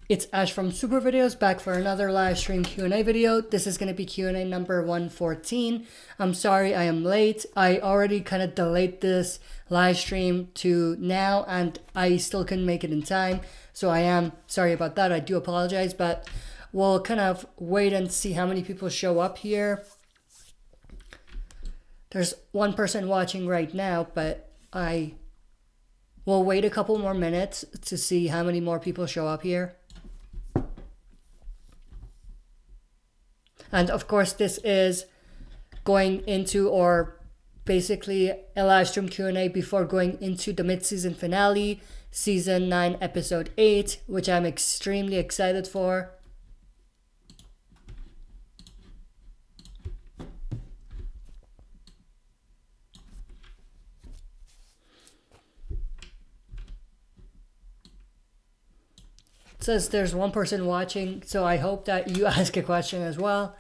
It's Ash from SuperVideos back for another live stream Q&A video. This is going to be Q&A number 114. I'm sorry I am late. I already kind of delayed this live stream to now and I still couldn't make it in time. So I am sorry about that. I do apologize, but we'll kind of wait and see how many people show up here. There's one person watching right now, but I will wait a couple more minutes to see how many more people show up here. And of course, this is going into, or basically a live stream Q&A before going into the mid-season finale, Season 9, Episode 8, which I'm extremely excited for. It says there's one person watching, so I hope that you ask a question as well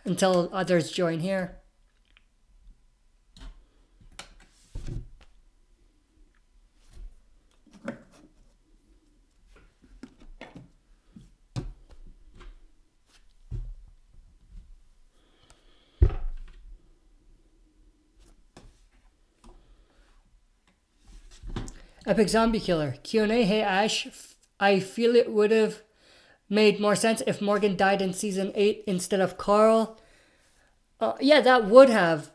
until others join here. Epic Zombie Killer, Q&A, hey Ash, I feel it would have made more sense if Morgan died in Season 8 instead of Carl. Yeah, that would have.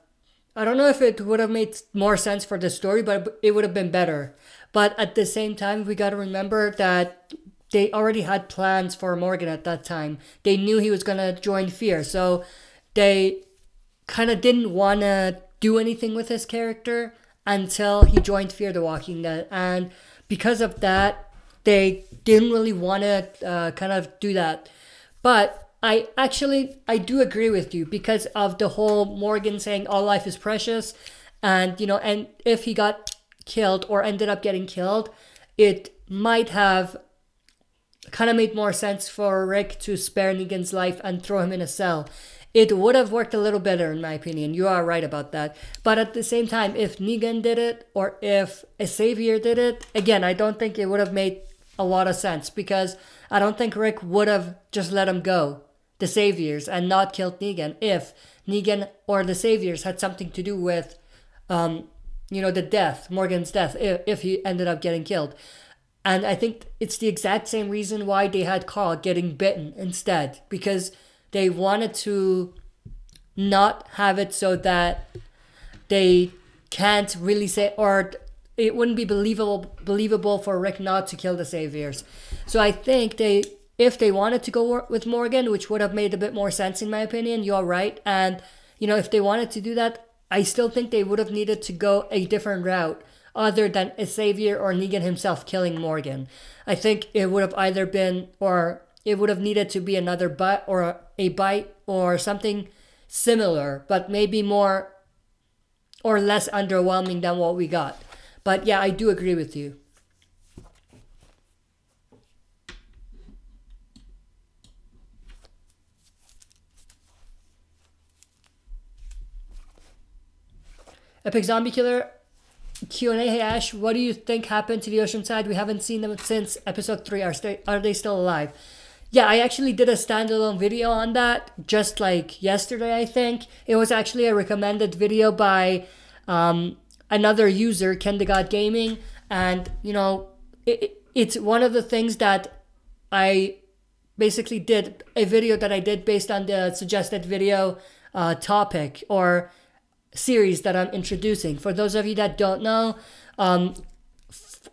I don't know if it would have made more sense for the story, but it would have been better. But at the same time, we got to remember that they already had plans for Morgan at that time. They knew he was going to join Fear, so they kind of didn't want to do anything with his character until he joined Fear the Walking Dead. And because of that, they didn't really want to kind of do that. But I do agree with you because of the whole Morgan saying all life is precious. And, you know, and if he got killed or ended up getting killed, it might have kind of made more sense for Rick to spare Negan's life and throw him in a cell. It would have worked a little better in my opinion. You are right about that. But at the same time, if Negan did it or if a Savior did it, again, I don't think it would have made a lot of sense because I don't think Rick would have just let him go, the Saviors, and not killed Negan if Negan or the Saviors had something to do with, you know, the death, Morgan's death, if he ended up getting killed. And I think it's the exact same reason why they had Carl getting bitten instead, because they wanted to not have it so that they can't really say, or it wouldn't be believable for Rick not to kill the Saviors. So I think if they wanted to go with Morgan, which would have made a bit more sense in my opinion, you're right. And, you know, if they wanted to do that, I still think they would have needed to go a different route other than a Savior or Negan himself killing Morgan. I think it would have either been, or it would have needed to be another bite or a bite or something similar, but maybe more or less underwhelming than what we got. But yeah, I do agree with you. Epic Zombie Killer, Q&A, hey Ash, what do you think happened to the Oceanside? We haven't seen them since episode 3. Are they still alive? Yeah, I actually did a standalone video on that just like yesterday, I think. It was actually a recommended video by another user, KenDeGod Gaming. And, you know, it's one of the things that I basically did, a video that I did based on the suggested video topic or series that I'm introducing. For those of you that don't know,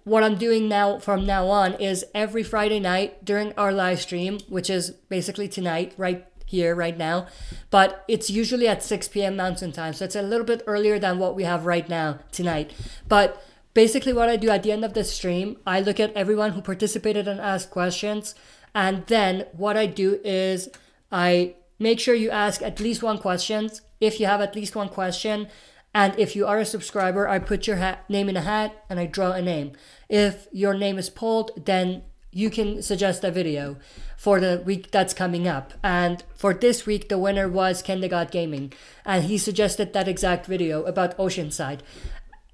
what I'm doing now from now on is every Friday night during our live stream, which is basically tonight, right here, right now, but it's usually at 6 p.m. Mountain Time, so it's a little bit earlier than what we have right now tonight. But basically what I do at the end of the stream, I look at everyone who participated and asked questions, and then what I do is I make sure you ask at least one question. If you have at least one question, and if you are a subscriber, I put your name in a hat and I draw a name. If your name is pulled, then you can suggest a video for the week that's coming up. And for this week, the winner was KenDeGod Gaming, and he suggested that exact video about Oceanside.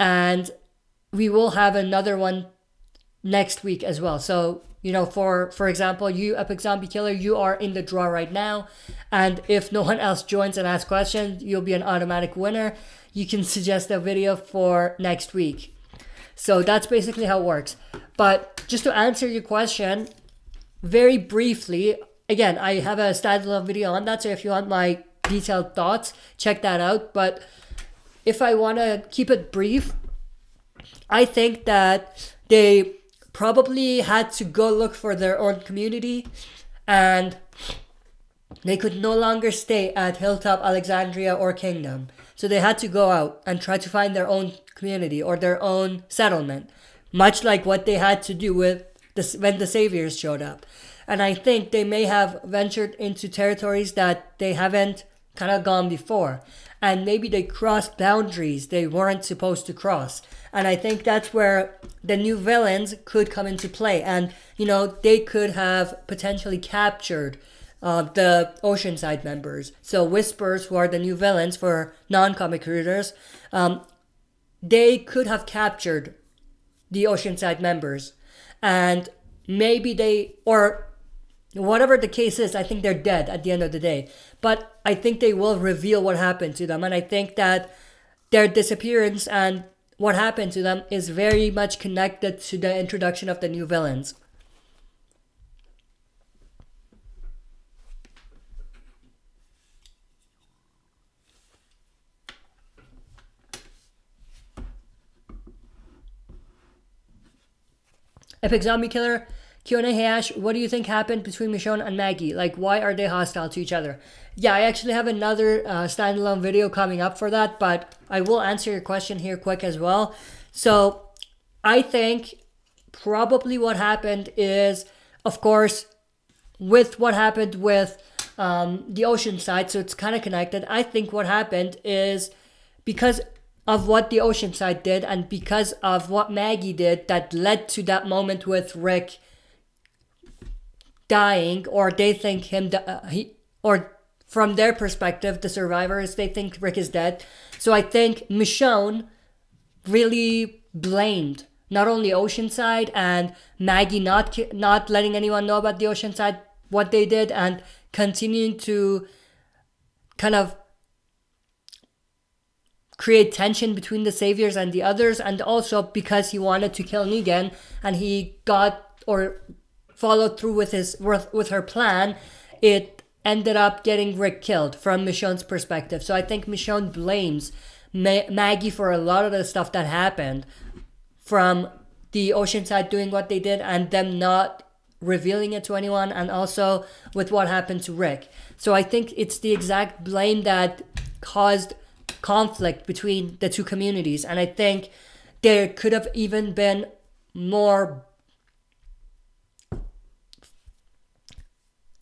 And we will have another one next week as well. So, you know, for example, you, Epic Zombie Killer, you are in the draw right now. And if no one else joins and asks questions, you'll be an automatic winner. You can suggest a video for next week. So that's basically how it works. But just to answer your question, very briefly, again, I have a standalone video on that. So if you want my detailed thoughts, check that out. But if I want to keep it brief, I think that they probably had to go look for their own community, and they could no longer stay at Hilltop, Alexandria, or Kingdom. So they had to go out and try to find their own community or their own settlement, much like what they had to do with when the Saviors showed up. And I think they may have ventured into territories that they haven't kind of gone before. And maybe they crossed boundaries they weren't supposed to cross. And I think that's where the new villains could come into play. And, you know, they could have potentially captured the Oceanside members. So Whispers, who are the new villains for non-comic readers, they could have captured the Oceanside members. And maybe they, or whatever the case is, I think they're dead at the end of the day. But I think they will reveal what happened to them. And I think that their disappearance and what happened to them is very much connected to the introduction of the new villains. Epic Zombie Killer, Q&A, hey Ash, what do you think happened between Michonne and Maggie? Like, why are they hostile to each other? Yeah, I actually have another standalone video coming up for that, but I will answer your question here quick as well. So, I think probably what happened is, of course, with what happened with the Oceanside, so it's kind of connected. I think what happened is because of what the Oceanside did and because of what Maggie did that led to that moment with Rick dying, or they think him, or from their perspective, the survivors, they think Rick is dead. So I think Michonne really blamed not only Oceanside and Maggie not letting anyone know about the Oceanside, what they did, and continuing to kind of create tension between the Saviors and the others, and also because he wanted to kill Negan and he got or followed through with her plan, it ended up getting Rick killed from Michonne's perspective. So I think Michonne blames Maggie for a lot of the stuff that happened, from the Oceanside doing what they did and them not revealing it to anyone, and also with what happened to Rick. So I think it's the exact blame that caused conflict between the two communities. And I think there could have even been more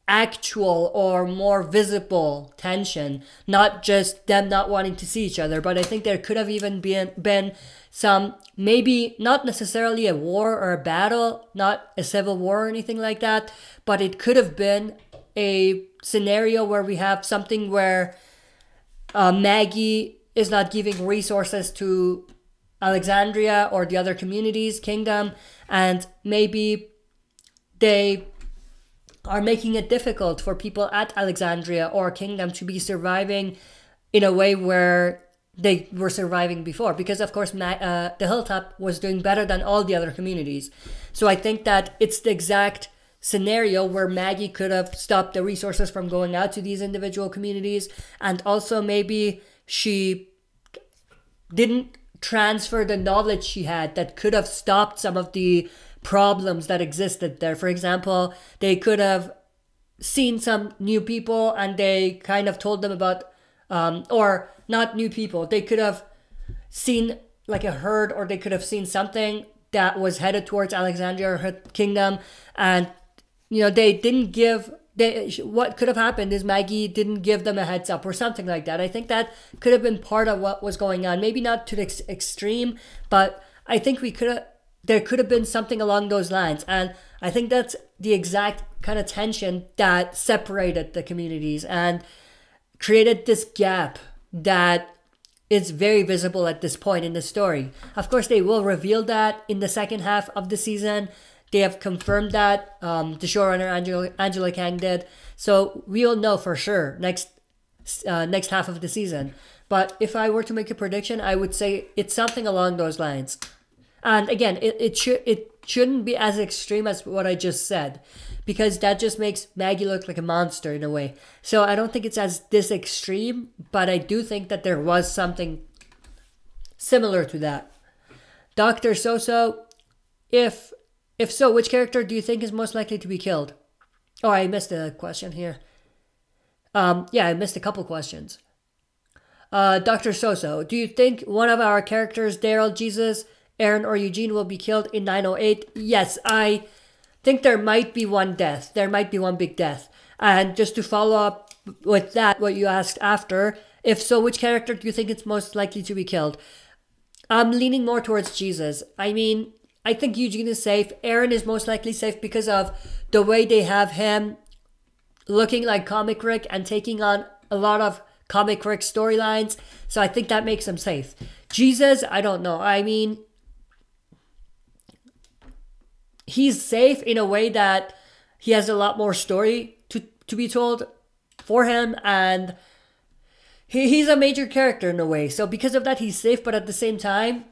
actual or more visible tension, not just them not wanting to see each other, but I think there could have even been some, maybe not necessarily a war or a battle, not a civil war or anything like that, but it could have been a scenario where we have something where Maggie is not giving resources to Alexandria or the other communities, Kingdom, and maybe they are making it difficult for people at Alexandria or Kingdom to be surviving in a way where they were surviving before. Because, of course, the Hilltop was doing better than all the other communities. So I think that it's the exact scenario where Maggie could have stopped the resources from going out to these individual communities, and also maybe she didn't transfer the knowledge she had that could have stopped some of the problems that existed there. For example, they could have seen some new people and they kind of told them about, or not new people, they could have seen like a herd, or they could have seen something that was headed towards Alexandria or her Kingdom, and you know, they didn't give, what could have happened is Maggie didn't give them a heads up or something like that. I think that could have been part of what was going on. Maybe not to the extreme, but I think there could have been something along those lines. And I think that's the exact kind of tension that separated the communities and created this gap that is very visible at this point in the story. Of course, they will reveal that in the second half of the season. They have confirmed that, the showrunner Angela Kang did. So we'll know for sure next half of the season. But if I were to make a prediction, I would say it's something along those lines. And again, it shouldn't be as extreme as what I just said, because that just makes Maggie look like a monster in a way. So I don't think it's as this extreme, but I do think that there was something similar to that. Dr. Soso, if so, which character do you think is most likely to be killed? Oh, I missed a question here. Yeah, I missed a couple questions. Dr. Soso, do you think one of our characters, Daryl, Jesus, Aaron, or Eugene, will be killed in 908? Yes, I think there might be one death. There might be one big death. And just to follow up with that, what you asked after, if so, which character do you think is most likely to be killed? I'm leaning more towards Jesus. I mean, I think Eugene is safe. Aaron is most likely safe because of the way they have him looking like Comic Rick and taking on a lot of Comic Rick storylines. So I think that makes him safe. Jesus, I don't know. I mean, he's safe in a way that he has a lot more story to be told for him, and he's a major character in a way. So because of that, he's safe, but at the same time,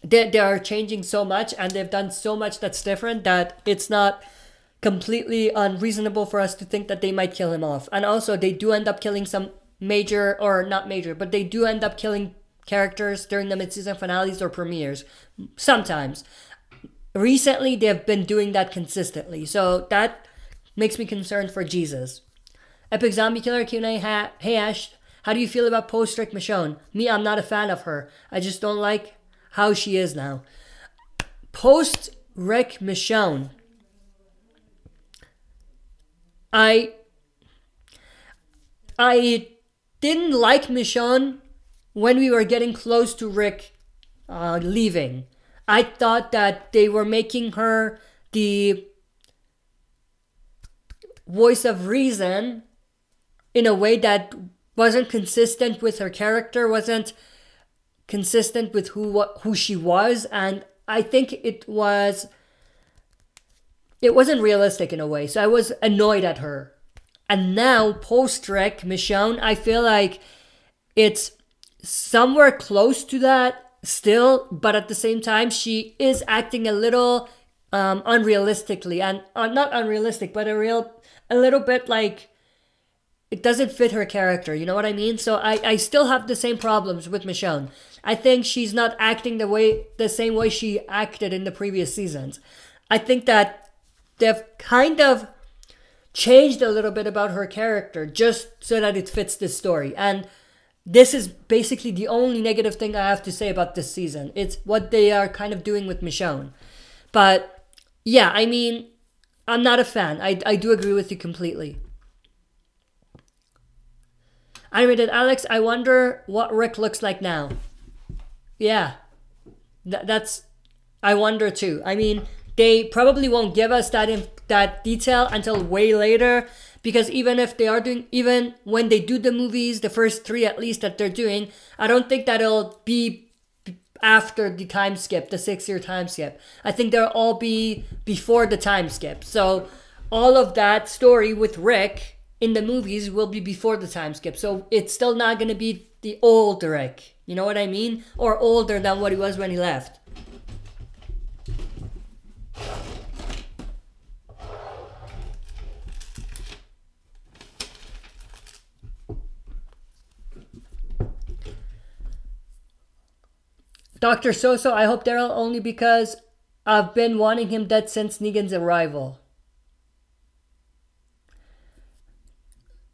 they are changing so much and they've done so much that's different that it's not completely unreasonable for us to think that they might kill him off. And also, they do end up killing some major, or not major, but they do end up killing characters during the mid-season finales or premieres. Sometimes. Recently, they've been doing that consistently. So that makes me concerned for Jesus. Epic Zombie Killer Q&A, hey Ash, how do you feel about post-Rick Michonne? Me, I'm not a fan of her. I just don't like how she is now. Post-Rick Michonne, I didn't like Michonne when we were getting close to Rick leaving. I thought that they were making her the voice of reason in a way that wasn't consistent with her character, wasn't consistent with who she was, and I think it wasn't realistic in a way. So I was annoyed at her. And now, post-Rick Michonne, I feel like it's somewhere close to that still, but at the same time, she is acting a little unrealistically, and not unrealistic, but a little bit like it doesn't fit her character. You know what I mean? So I still have the same problems with Michonne. I think she's not acting the same way she acted in the previous seasons. I think that they've kind of changed a little bit about her character just so that it fits this story. And this is basically the only negative thing I have to say about this season. It's what they are kind of doing with Michonne. But yeah, I mean, I'm not a fan. I do agree with you completely. Animated Alex, I wonder what Rick looks like now. Yeah, that's, I wonder too. I mean, they probably won't give us that detail until way later, because even when they do the movies, the first 3 at least that they're doing, I don't think that it'll be after the time skip, the 6-year time skip. I think they'll all be before the time skip. So all of that story with Rick in the movies will be before the time skip. So it's still not going to be the old Rick. You know what I mean? Or older than what he was when he left. Dr. Soso, I hope Daryl, only because I've been wanting him dead since Negan's arrival.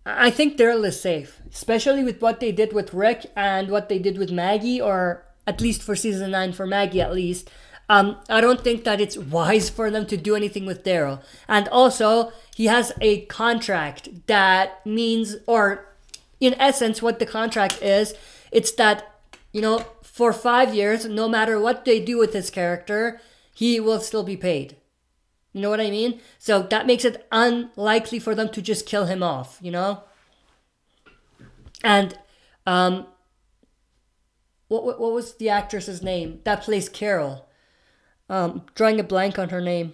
I think Daryl is safe, especially with what they did with Rick and what they did with Maggie, or at least for season 9 for Maggie at least. I don't think that it's wise for them to do anything with Daryl. And also, he has a contract that means, or in essence, what the contract is, it's that, you know, for 5 years, no matter what they do with his character, he will still be paid. You know what I mean? So that makes it unlikely for them to just kill him off, you know? And what was the actress's name that plays Carol? Drawing a blank on her name.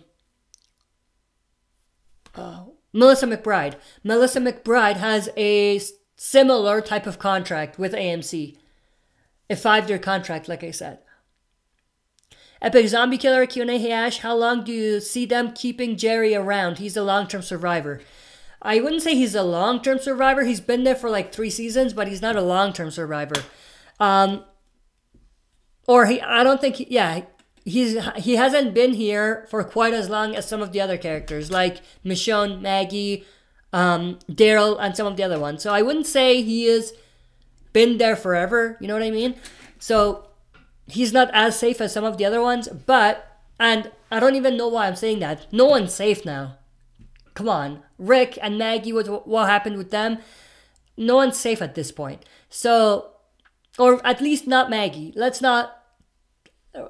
Melissa McBride. Melissa McBride has a similar type of contract with AMC. A 5-year contract, like I said. Epic Zombie Killer Q&A. Hey Ash, how long do you see them keeping Jerry around? He's a long-term survivor. I wouldn't say he's a long-term survivor. He's been there for like 3 seasons, but he's not a long-term survivor. I don't think, he hasn't been here for quite as long as some of the other characters, like Michonne, Maggie, Daryl, and some of the other ones. So I wouldn't say he has been there forever, you know what I mean? So he's not as safe as some of the other ones, and I don't even know why I'm saying that. No one's safe now. Come on. Rick and Maggie, what happened with them? No one's safe at this point. So, or at least not Maggie.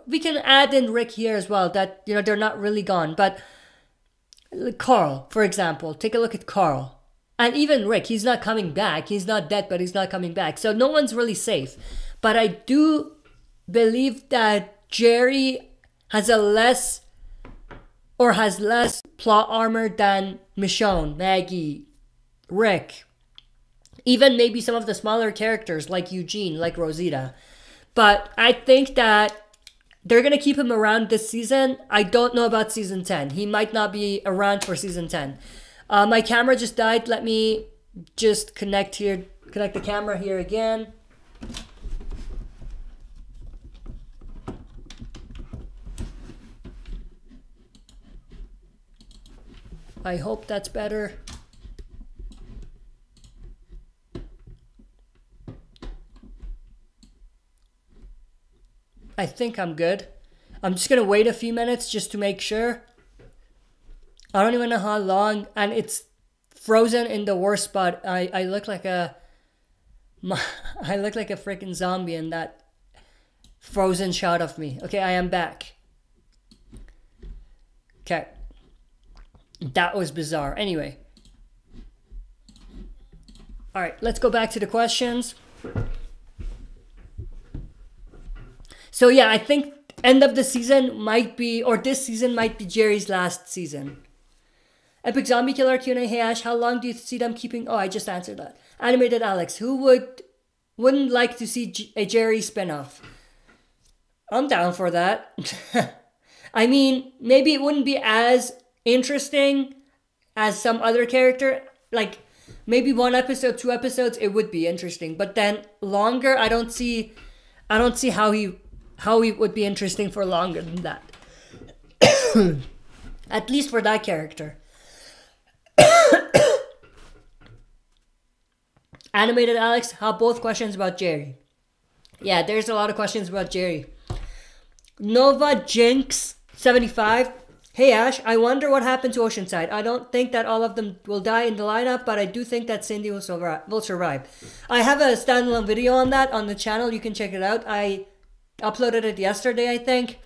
We can add in Rick here as well, that, they're not really gone. But Carl, for example, take a look at Carl. And even Rick, he's not coming back. He's not dead, but he's not coming back. So no one's really safe. But I do believe that Jerry has less plot armor than Michonne, Maggie, Rick, even maybe some of the smaller characters like Eugene, like Rosita. But I think that they're going to keep him around this season. I don't know about season 10. He might not be around for season 10. My camera just died. Let me just connect the camera here again. I hope that's better. I think I'm good. I'm just going to wait a few minutes just to make sure. I don't even know how long, and it's frozen in the worst spot. I look like a freaking zombie in that frozen shot of me. Okay, I am back. Okay. That was bizarre. Anyway. All right, let's go back to the questions. So yeah, I think end of the season might be, or this season might be Jerry's last season. Epic Zombie Killer Q&A. Hey Ash, how long do you see them keeping? Oh, I just answered that. Animated Alex, who wouldn't like to see a Jerry spinoff? I'm down for that. I mean, maybe it wouldn't be as interesting as some other character. Like maybe 1 episode, 2 episodes, it would be interesting. But then longer, I don't see how he would be interesting for longer than that. At least for that character. Animated Alex, how both questions about Jerry. Yeah, there's a lot of questions about Jerry. Nova Jinx 75. Hey Ash, I wonder what happened to Oceanside. I don't think that all of them will die in the lineup, but I do think that Cindy will survive. I have a standalone video on that on the channel. You can check it out. I uploaded it yesterday, I think.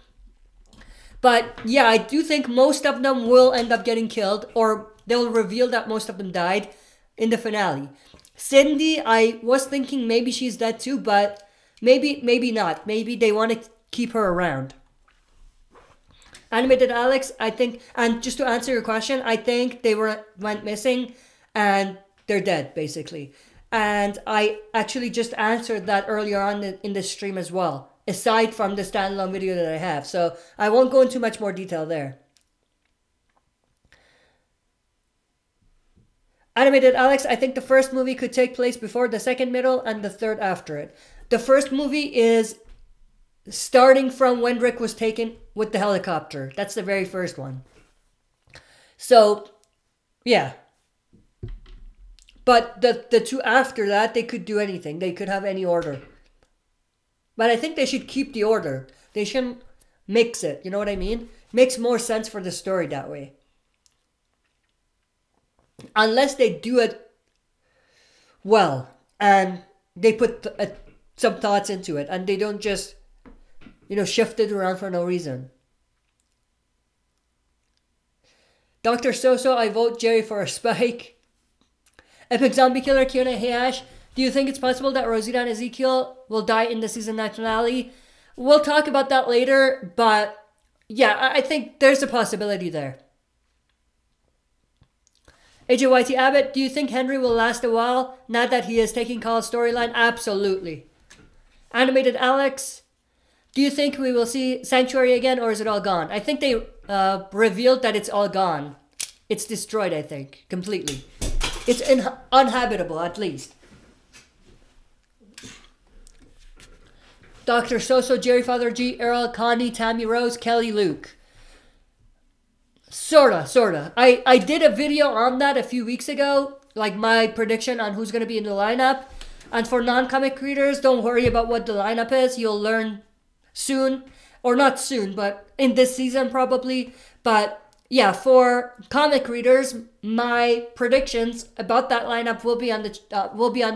But yeah, I do think most of them will end up getting killed, or they'll reveal that most of them died in the finale. Cindy, I was thinking maybe she's dead too, but maybe not. Maybe they want to keep her around. Animated Alex, I think, and just to answer your question, I think they went missing and they're dead, basically. And I actually just answered that earlier on in the stream as well, aside from the standalone video that I have. So I won't go into much more detail there. Animated Alex, I think the first movie could take place before the second middle and the third after it. The first movie is starting from when Rick was taken with the helicopter. That's the very first one. So, yeah. But the 2 after that, they could do anything. They could have any order. But I think they should keep the order. They shouldn't mix it. You know what I mean? Makes more sense for the story that way. Unless they do it well and they put some thoughts into it and they don't just, shift it around for no reason. Dr. Soso, I vote Jerry for a spike. Epic Zombie Killer Q&A. Hey Ash, Do you think it's possible that Rosita and Ezekiel will die in the season 9 finale? We'll talk about that later, but yeah, I think there's a possibility there. AJYT Abbott, do you think Henry will last a while now that he is taking Carl's storyline? Absolutely. Animated Alex, do you think we will see Sanctuary again, or is it all gone? I think they revealed that it's all gone. It's destroyed, I think, completely. It's uninhabitable, at least. Dr. Soso, Jerry Father G, Earl, Connie, Tammy Rose, Kelly, Luke. Sorta. I did a video on that a few weeks ago, like my prediction on who's going to be in the lineup. And for non-comic readers, don't worry about what the lineup is. You'll learn soon. Or not soon, but in this season probably. But yeah, for comic readers, my predictions about that lineup will be on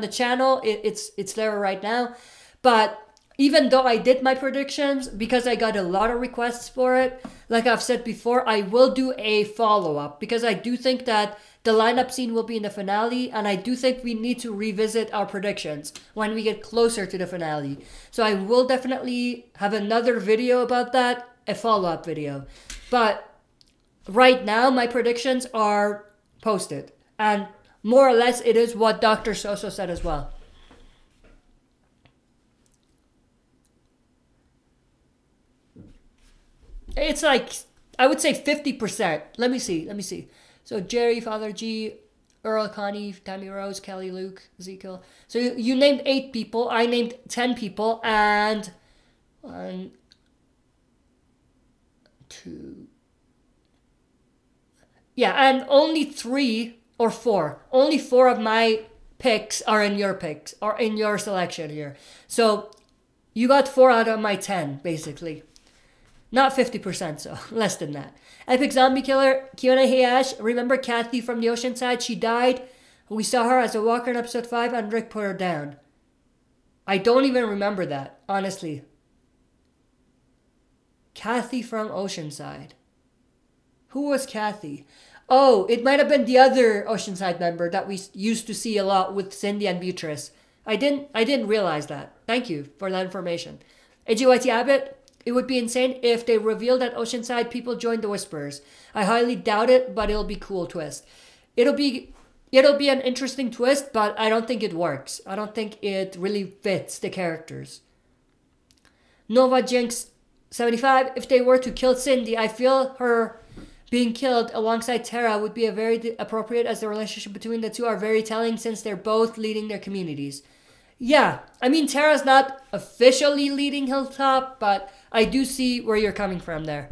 the channel. It's there right now. But even though I did my predictions, because I got a lot of requests for it, like I've said before, I will do a follow-up. Because I do think that the lineup scene will be in the finale, and I do think we need to revisit our predictions when we get closer to the finale. So I will definitely have another video about that, a follow-up video. But right now, my predictions are posted. And more or less, it is what Dr. Soso said as well. It's like, I would say 50%. Let me see. So Jerry, Father G, Earl, Connie, Tammy Rose, Kelly, Luke, Ezekiel. So you named 8 people. I named 10 people. And 1, 2. Yeah, and only 3 or 4. Only 4 of my picks are in your picks, or in your selection here. So you got 4 out of my 10, basically. Not 50%, so less than that. Epic Zombie Killer, Q&A, hey Ash, remember Kathy from the Oceanside? She died. We saw her as a walker in episode 5 and Rick put her down. I don't even remember that, honestly. Kathy from Oceanside. Who was Kathy? Oh, it might have been the other Oceanside member that we used to see a lot with Cindy and Beatrice. I didn't realize that. Thank you for that information. AGYT Abbott, it would be insane if they revealed that Oceanside people joined the Whisperers. I highly doubt it, but it'll be a cool twist. It'll be an interesting twist, but I don't think it works. I don't think it really fits the characters. Nova Jinx 75, if they were to kill Cindy, I feel her being killed alongside Tara would be a very appropriate, as the relationship between the two are very telling since they're both leading their communities. Yeah, I mean, Tara's not officially leading Hilltop, but I do see where you're coming from there.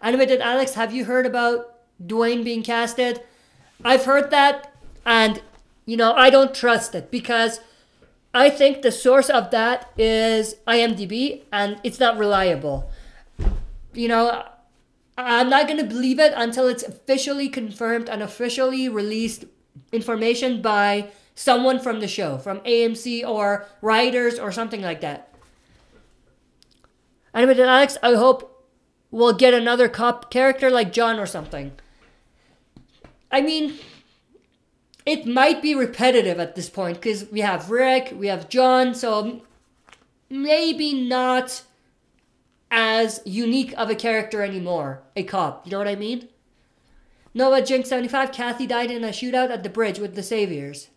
Animated Alex, have you heard about Dwayne being casted? I've heard that, and, you know, I don't trust it, because I think the source of that is IMDb, and it's not reliable. You know, I'm not going to believe it until it's officially confirmed and officially released information by someone from the show, from AMC or writers or something like that. Animated Alex, I hope we'll get another cop character like John or something. I mean, it might be repetitive at this point because we have Rick, we have John, so maybe not as unique of a character anymore, a cop, you know what I mean? Nova Jinx 75, Kathy died in a shootout at the bridge with the Saviors.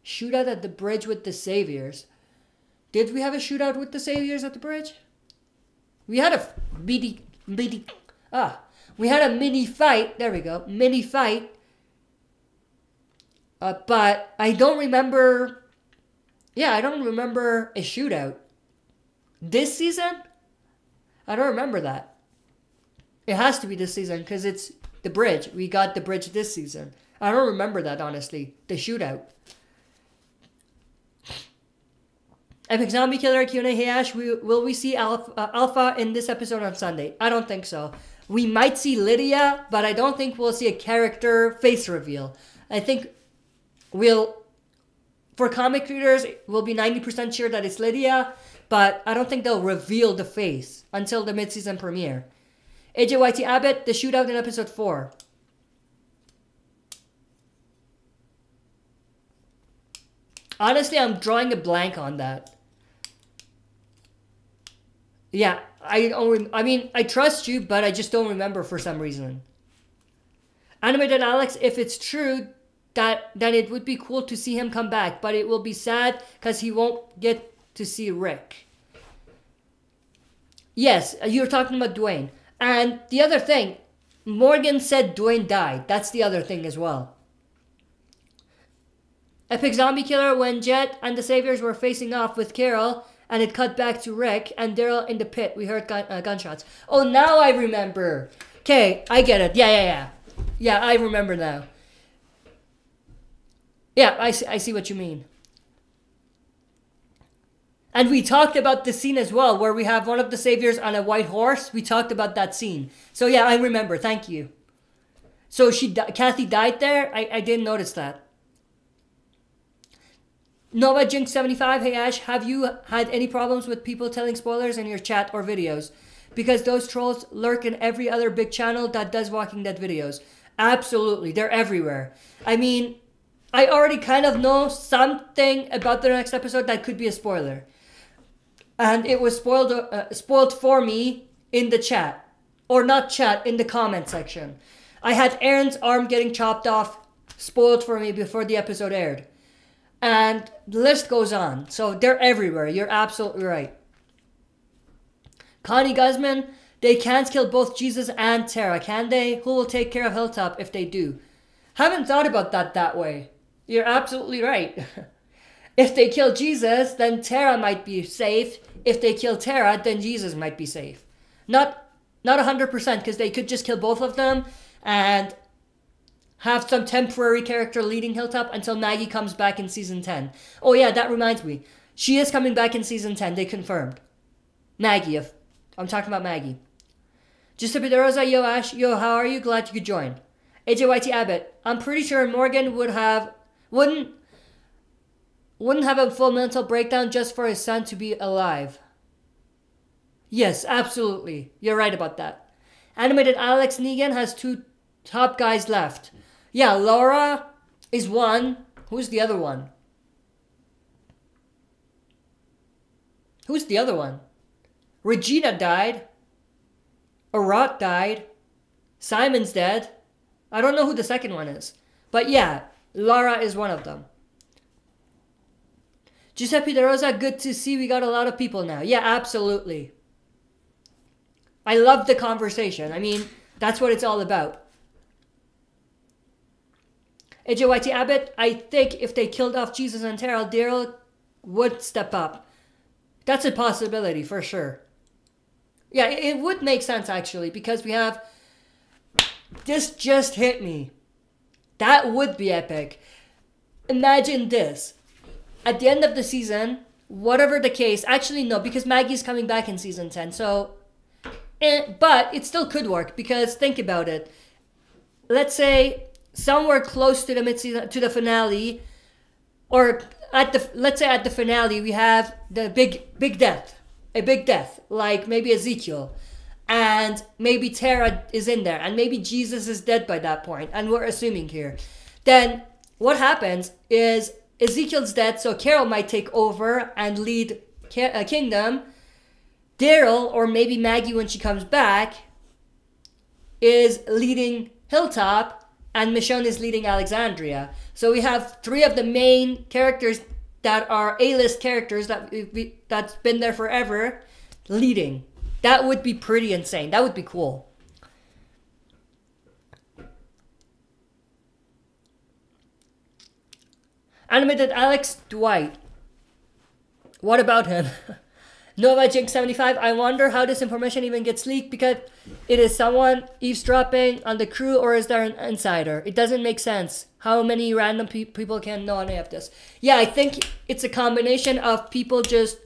Shootout at the bridge with the Saviors. Did we have a shootout with the Saviors at the bridge? We had a we had a mini fight. There we go. Mini fight. But I don't remember. Yeah, I don't remember a shootout. This season? I don't remember that. It has to be this season because it's the bridge. We got the bridge this season. I don't remember that, honestly. The shootout. Epic Zombie Killer, Q&A, hey Ash, will we see Alpha in this episode on Sunday? I don't think so. We might see Lydia, but I don't think we'll see a character face reveal. I think for comic readers, we'll be 90% sure that it's Lydia, but I don't think they'll reveal the face until the mid-season premiere. AJYT Abbott, the shootout in episode 4. Honestly, I'm drawing a blank on that. Yeah, I mean, I trust you, but I just don't remember for some reason. Animated Alex, if it's true, then it would be cool to see him come back, but it will be sad because he won't get to see Rick. Yes, you're talking about Dwayne. And the other thing, Morgan said Dwayne died. That's the other thing as well. Epic Zombie Killer, when Jet and the Saviors were facing off with Carol, and it cut back to Rick and Daryl in the pit. We heard gunshots. Oh, now I remember. Okay, I get it. Yeah. Yeah, I remember now. Yeah, I see what you mean. And we talked about the scene as well, where we have one of the Saviors on a white horse. We talked about that scene. So yeah, I remember. Thank you. So Kathy died there? I didn't notice that. Nova Jinx 75, hey Ash, have you had any problems with people telling spoilers in your chat or videos? Because those trolls lurk in every other big channel that does Walking Dead videos. Absolutely, they're everywhere. I mean, I already kind of know something about the next episode that could be a spoiler. And it was spoiled for me in the chat. Or not chat, in the comment section. I had Aaron's arm getting chopped off, spoiled for me before the episode aired. And the list goes on. So they're everywhere. You're absolutely right. Connie Guzman, they can't kill both Jesus and Tara, can they? Who will take care of Hilltop if they do? Haven't thought about that way. You're absolutely right. If they kill Jesus, then Tara might be safe. If they kill Tara, then Jesus might be safe. Not 100%, because they could just kill both of them and have some temporary character leading Hilltop until Maggie comes back in season 10. Oh yeah, that reminds me. She is coming back in season 10. They confirmed. Maggie. I'm talking about Maggie. Giuseppe De Rosa, yo Ash. Yo, how are you? Glad you could join. AJYT Abbott. I'm pretty sure Morgan wouldn't have a full mental breakdown just for his son to be alive. Yes, absolutely. You're right about that. Animated Alex Negan has 2 top guys left. Yeah, Laura is one. Who's the other one? Who's the other one? Regina died. Arat died. Simon's dead. I don't know who the second one is. But yeah, Laura is one of them. Giuseppe De Rosa, good to see we got a lot of people now. Yeah, absolutely. I love the conversation. I mean, that's what it's all about. AJYT Abbott, I think if they killed off Jesus and Tara, Daryl would step up. That's a possibility for sure. Yeah, it would make sense actually, because we have... This just hit me. That would be epic. Imagine this. At the end of the season, whatever the case... Actually, no, because Maggie's coming back in season 10, so... But it still could work, because think about it. Let's say... somewhere close to the mid-season, to the finale, or let's say at the finale, we have the big death, a big death, like maybe Ezekiel, and maybe Tara is in there, and maybe Jesus is dead by that point, and we're assuming here. Then what happens is Ezekiel's dead, so Carol might take over and lead Kingdom. Daryl, or maybe Maggie when she comes back, is leading Hilltop, and Michonne is leading Alexandria. So we have 3 of the main characters that are A-list characters that's been there forever leading. That would be pretty insane. That would be cool. Animated Alex Dwight. What about him? Nova Jinx 75, I wonder how this information even gets leaked, because it is someone eavesdropping on the crew, or is there an insider? It doesn't make sense. How many random people can know any of this? Yeah, I think it's a combination of people just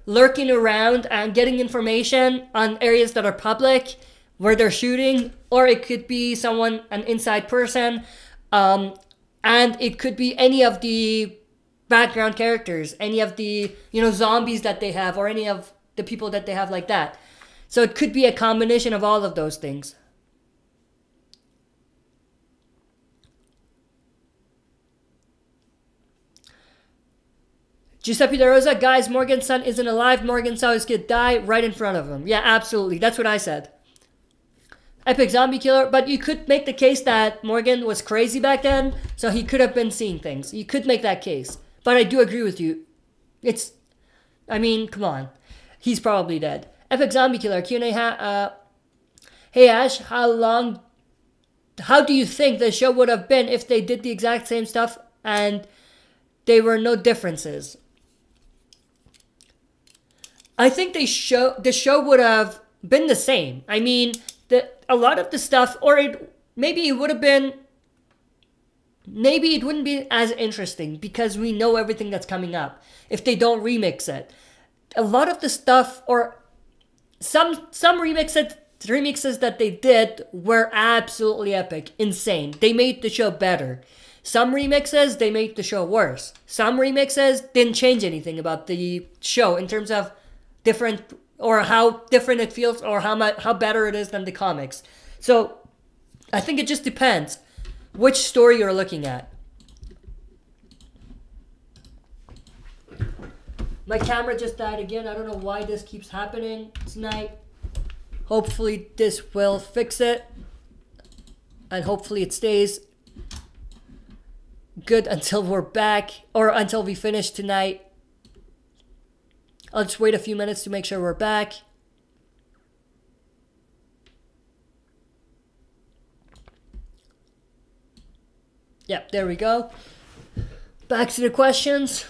lurking around and getting information on areas that are public, where they're shooting, or it could be someone, an inside person, and it could be any of the background characters, any of the, zombies that they have, or any of the people that they have like that. So it could be a combination of all of those things. Giuseppe De Rosa, guys, Morgan's son isn't alive. Morgan saw his kid die right in front of him. Yeah, absolutely. That's what I said. Epic Zombie Killer, but you could make the case that Morgan was crazy back then, so he could have been seeing things. You could make that case. But I do agree with you. I mean, come on. He's probably dead. Epic Zombie Killer, Q&A, hey Ash, how do you think the show would have been if they did the exact same stuff and there were no differences? I think the show would have been the same. I mean, a lot of the stuff, or maybe it wouldn't be as interesting because we know everything that's coming up if they don't remix it. A lot of the stuff, or some remixes that they did were absolutely epic, insane. They made the show better. Some remixes, they made the show worse. Some remixes didn't change anything about the show in terms of different, or how different it feels, or how better it is than the comics. So I think it just depends which story you're looking at. My camera just died again. I don't know why this keeps happening tonight. Hopefully this will fix it. And hopefully it stays good until we're back, or until we finish tonight. I'll just wait a few minutes to make sure we're back. Yep, there we go. Back to the questions.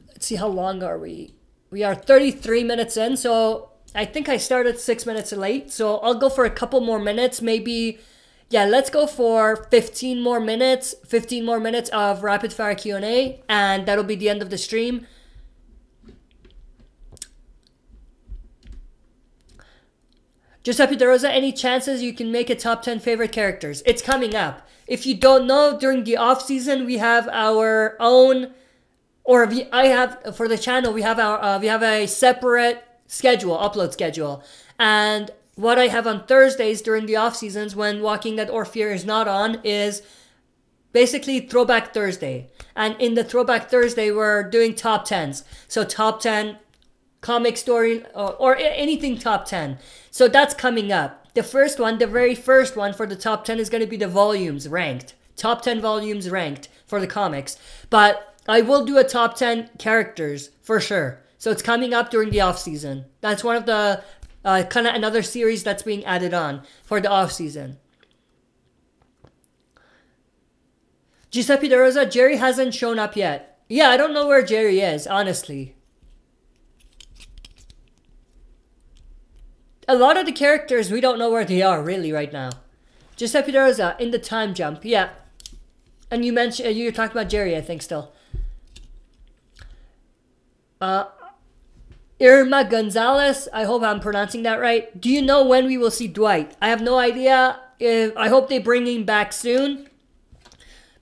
Let's see, how long are we? We are 33 minutes in, so I think I started 6 minutes late. So I'll go for a couple more minutes, maybe. Yeah, let's go for 15 more minutes. 15 more minutes of rapid fire Q&A, and that'll be the end of the stream. Giuseppe De Rosa, any chances you can make a top 10 favorite characters? It's coming up. If you don't know, during the off season, we have our own, for the channel, we have a separate schedule, upload schedule. And what I have on Thursdays during the off seasons when Walking Dead or Fear is not on is basically Throwback Thursday. And in the Throwback Thursday, we're doing top 10s. So top 10 comic story, or anything top 10. So that's coming up. The first one, the very first one for the top 10 is going to be the volumes ranked. Top 10 volumes ranked for the comics. But I will do a top 10 characters for sure. So it's coming up during the off season. That's one of the kind of another series that's being added on for the off season. Giuseppe De Rosa, Jerry hasn't shown up yet. Yeah, I don't know where Jerry is, honestly. A lot of the characters, we don't know where they are really right now. Giuseppe De Rosa, in the time jump. Yeah. And you mentioned, you're talking about Jerry, I think, still. Irma Gonzalez, I hope I'm pronouncing that right. Do you know when we will see Dwight? I have no idea. I hope they bring him back soon.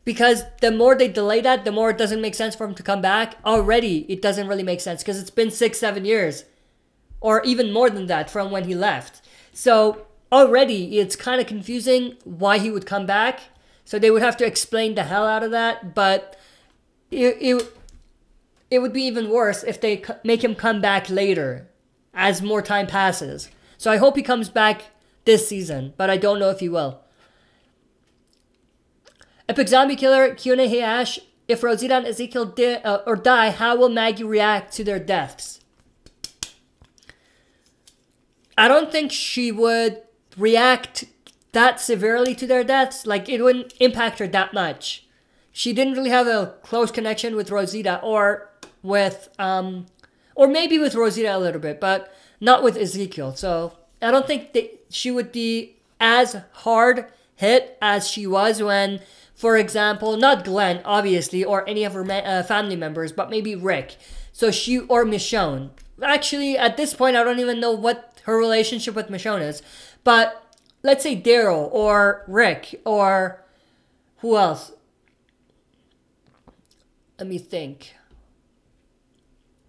Because the more they delay that, the more it doesn't make sense for him to come back. Already, it doesn't really make sense because it's been 6-7 years. Or even more than that from when he left. So already it's kind of confusing why he would come back. So they would have to explain the hell out of that. But it would be even worse if they make him come back later as more time passes. So I hope he comes back this season, but I don't know if he will. Epic Zombie Killer, Q&A, hey Ash, if Rosita and Ezekiel die, how will Maggie react to their deaths? I don't think she would react that severely to their deaths. Like, it wouldn't impact her that much. She didn't really have a close connection with Rosita, or maybe with Rosita a little bit, but not with Ezekiel. So I don't think that she would be as hard hit as she was when, for example, not Glenn, obviously, or any of her family members, but maybe Rick. So or Michonne. Actually, at this point, I don't even know what her relationship with Michonne is. But let's say Daryl or Rick or who else? Let me think.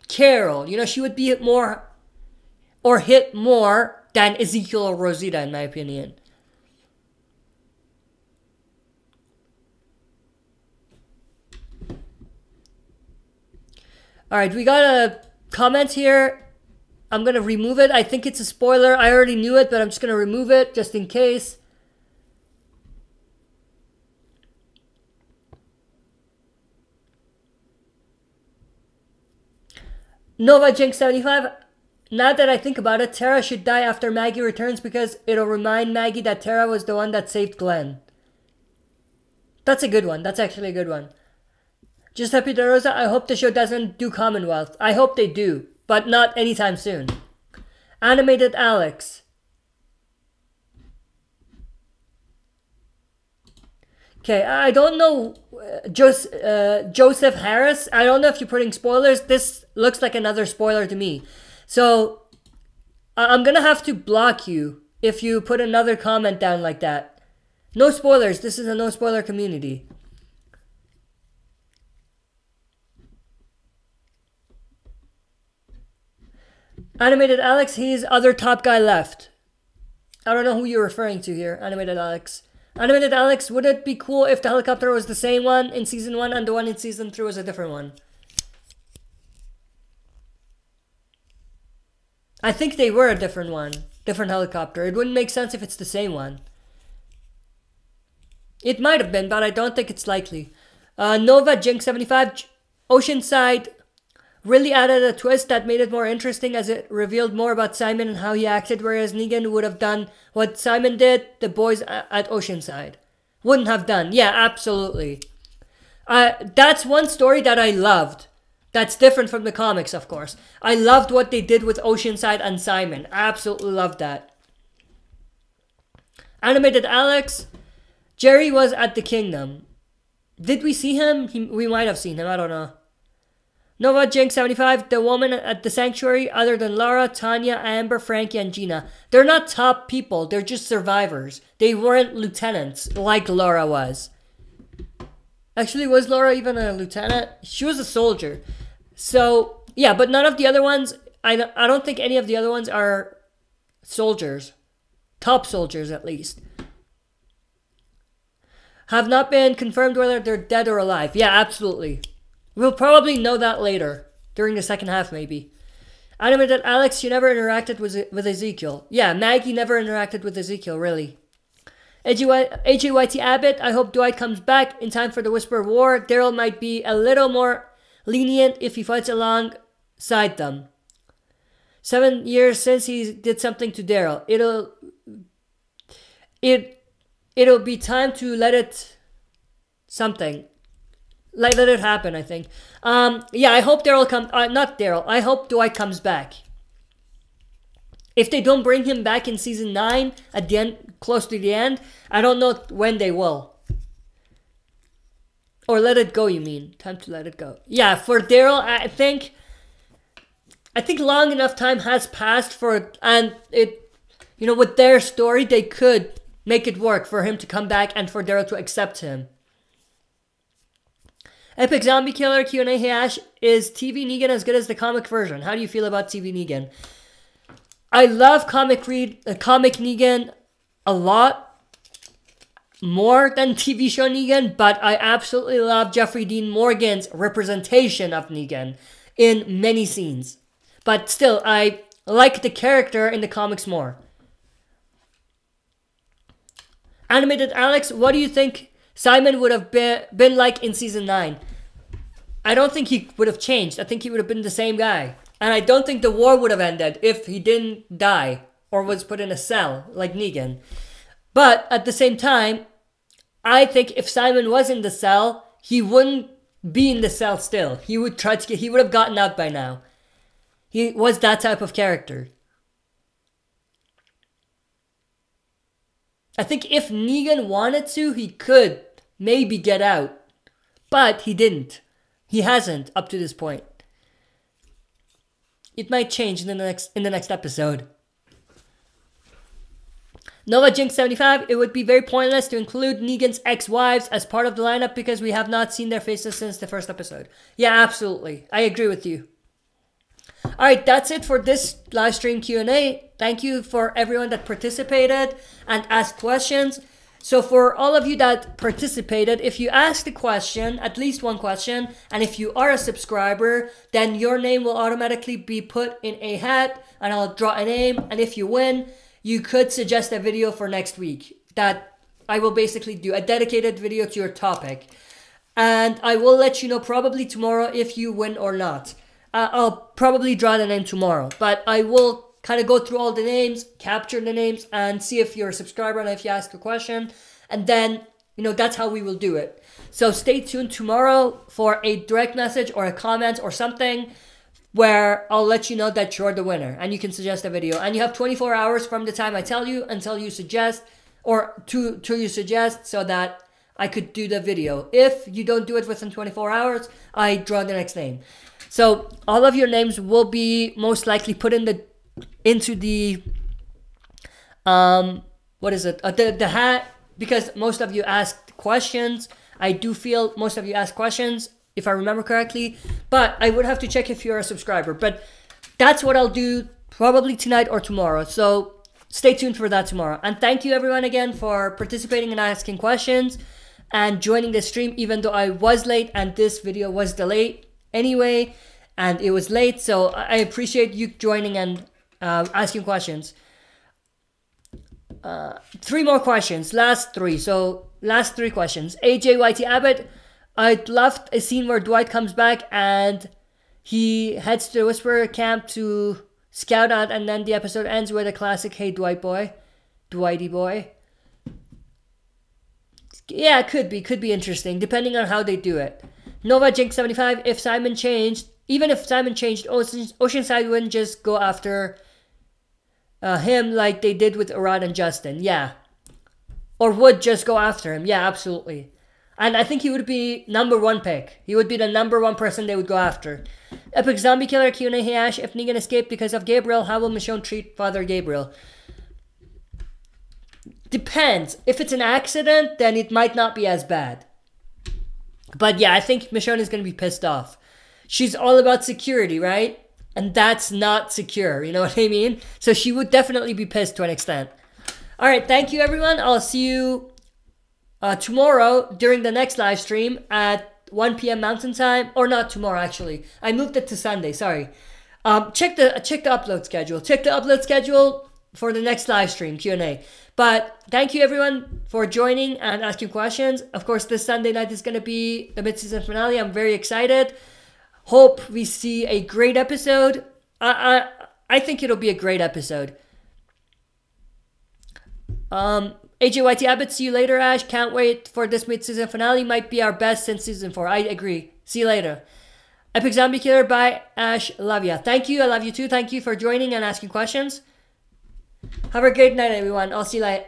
Carol. You know, she would be hit more than Ezekiel or Rosita, in my opinion. Alright, we got a comment here. I'm going to remove it. I think it's a spoiler. I already knew it, but I'm just going to remove it just in case. Nova Jinx 75. Now that I think about it, Tara should die after Maggie returns because it'll remind Maggie that Tara was the one that saved Glenn. That's a good one. That's actually a good one. Giuseppe De Rosa, I hope the show doesn't do Commonwealth. I hope they do, but not anytime soon. Animated Alex. Okay, I don't know Joseph Harris. I don't know if you're putting spoilers. This looks like another spoiler to me. So, I'm gonna have to block you if you put another comment down like that. No spoilers. This is a no spoiler community. Animated Alex, he's other top guy left. I don't know who you're referring to here, Animated Alex. Animated Alex, would it be cool if the helicopter was the same one in season 1 and the one in season 3 was a different one? I think they were a different one. Different helicopter. It wouldn't make sense if it's the same one. It might have been, but I don't think it's likely. Nova Jinx 75, Oceanside really added a twist that made it more interesting as it revealed more about Simon and how he acted, whereas Negan would have done what Simon did, the boys at Oceanside wouldn't have done. Yeah, absolutely. That's one story that I loved. That's different from the comics, of course. I loved what they did with Oceanside and Simon. Absolutely loved that. Animated Alex, Jerry was at the Kingdom. Did we see him? We might have seen him, I don't know. Nova Jinx 75, the woman at the sanctuary, other than Laura, Tanya, Amber, Frankie, and Gina. They're not top people, they're just survivors. They weren't lieutenants like Laura was. Actually, was Laura even a lieutenant? She was a soldier. So, yeah, but none of the other ones, I don't think any of the other ones are soldiers. Top soldiers, at least. Have not been confirmed whether they're dead or alive. Yeah, absolutely. We'll probably know that later. During the second half, maybe. Animated Alex, she never interacted with Ezekiel. Yeah, Maggie never interacted with Ezekiel, really. AJYT Abbott, I hope Dwight comes back in time for the Whisper War. Daryl might be a little more lenient if he fights alongside them. 7 years since he did something to Daryl. It'll be time to let it let it happen, I think. Yeah, I hope Daryl comes. Not Daryl. I hope Dwight comes back. If they don't bring him back in season 9 at the end, close to the end, I don't know when they will. Or let it go, you mean? Time to let it go. Yeah, for Daryl, I think long enough time has passed for, and it, with their story, they could make it work for him to come back and for Daryl to accept him. Epic Zombie Killer Q&A, hey Ash, is TV Negan as good as the comic version? How do you feel about TV Negan? I love comic Negan a lot more than TV show Negan, but I absolutely love Jeffrey Dean Morgan's representation of Negan in many scenes. But still, I like the character in the comics more. Animated Alex, what do you think Simon would have been like in season 9? I don't think he would have changed. I think he would have been the same guy. And I don't think the war would have ended if he didn't die or was put in a cell like Negan. But at the same time, I think if Simon was in the cell, he wouldn't be in the cell still. He would he would have gotten out by now. He was that type of character. I think if Negan wanted to, he could maybe get out. But he didn't. He hasn't up to this point. It might change in the next episode. Nova Jinx 75, it would be very pointless to include Negan's ex-wives as part of the lineup because we have not seen their faces since the first episode. Yeah, absolutely. I agree with you. Alright, that's it for this live stream Q&A. Thank you for everyone that participated and asked questions. So for all of you that participated, if you asked a question, at least one question, and if you are a subscriber, then your name will automatically be put in a hat, and I'll draw a name. And if you win, you could suggest a video for next week that I will basically do a dedicated video to your topic. And I will let you know probably tomorrow if you win or not. I'll probably draw the name tomorrow, but I will kind of go through all the names, capture the names, and see if you're a subscriber and if you ask a question. And then, that's how we will do it. So stay tuned tomorrow for a direct message or a comment or something where I'll let you know that you're the winner and you can suggest a video. And you have 24 hours from the time I tell you until you suggest, or to you suggest, so that I could do the video. If you don't do it within 24 hours, I draw the next name. So all of your names will be most likely put into the the hat, because most of you asked questions. I do feel most of you asked questions, if I remember correctly, but I would have to check if you're a subscriber. But that's what I'll do probably tonight or tomorrow. So stay tuned for that tomorrow. And thank you everyone again for participating and asking questions and joining the stream, even though I was late and this video was delayed anyway, and it was late. So I appreciate you joining and asking questions. 3 more questions, last 3. So last 3 questions. AJYT Abbott, I'd love a scene where Dwight comes back and he heads to the Whisperer camp to scout out, and then the episode ends with a classic "Hey Dwight boy, Dwighty boy." Yeah, could be interesting depending on how they do it. Nova Jinx 75, if Simon changed, even if Simon changed, Oceanside wouldn't just go after him like they did with Arad and Justin. Yeah. Or would just go after him. Yeah, absolutely. And I think he would be #1 pick. He would be the #1 person they would go after. Epic Zombie Killer, Q&A, hey Ash, if Negan escaped because of Gabriel, how will Michonne treat Father Gabriel? Depends. If it's an accident, then it might not be as bad. But yeah, I think Michonne is going to be pissed off. She's all about security, right? And that's not secure, you know what I mean? So she would definitely be pissed to an extent. All right, thank you everyone. I'll see you tomorrow during the next live stream at 1 p.m. Mountain Time. Or not tomorrow, actually. I moved it to Sunday, sorry. Check the upload schedule. Check the upload schedule for the next live stream, Q&A. But thank you everyone for joining and asking questions. Of course, this Sunday night is going to be the mid-season finale. I'm very excited. Hope we see a great episode. I think it'll be a great episode. AJYT Abbott, see you later, Ash. Can't wait for this mid-season finale. Might be our best since season 4. I agree. See you later. Epic Zombie Killer, bye, Ash. Love ya. Thank you. I love you too. Thank you for joining and asking questions. Have a great night, everyone. I'll see you guys.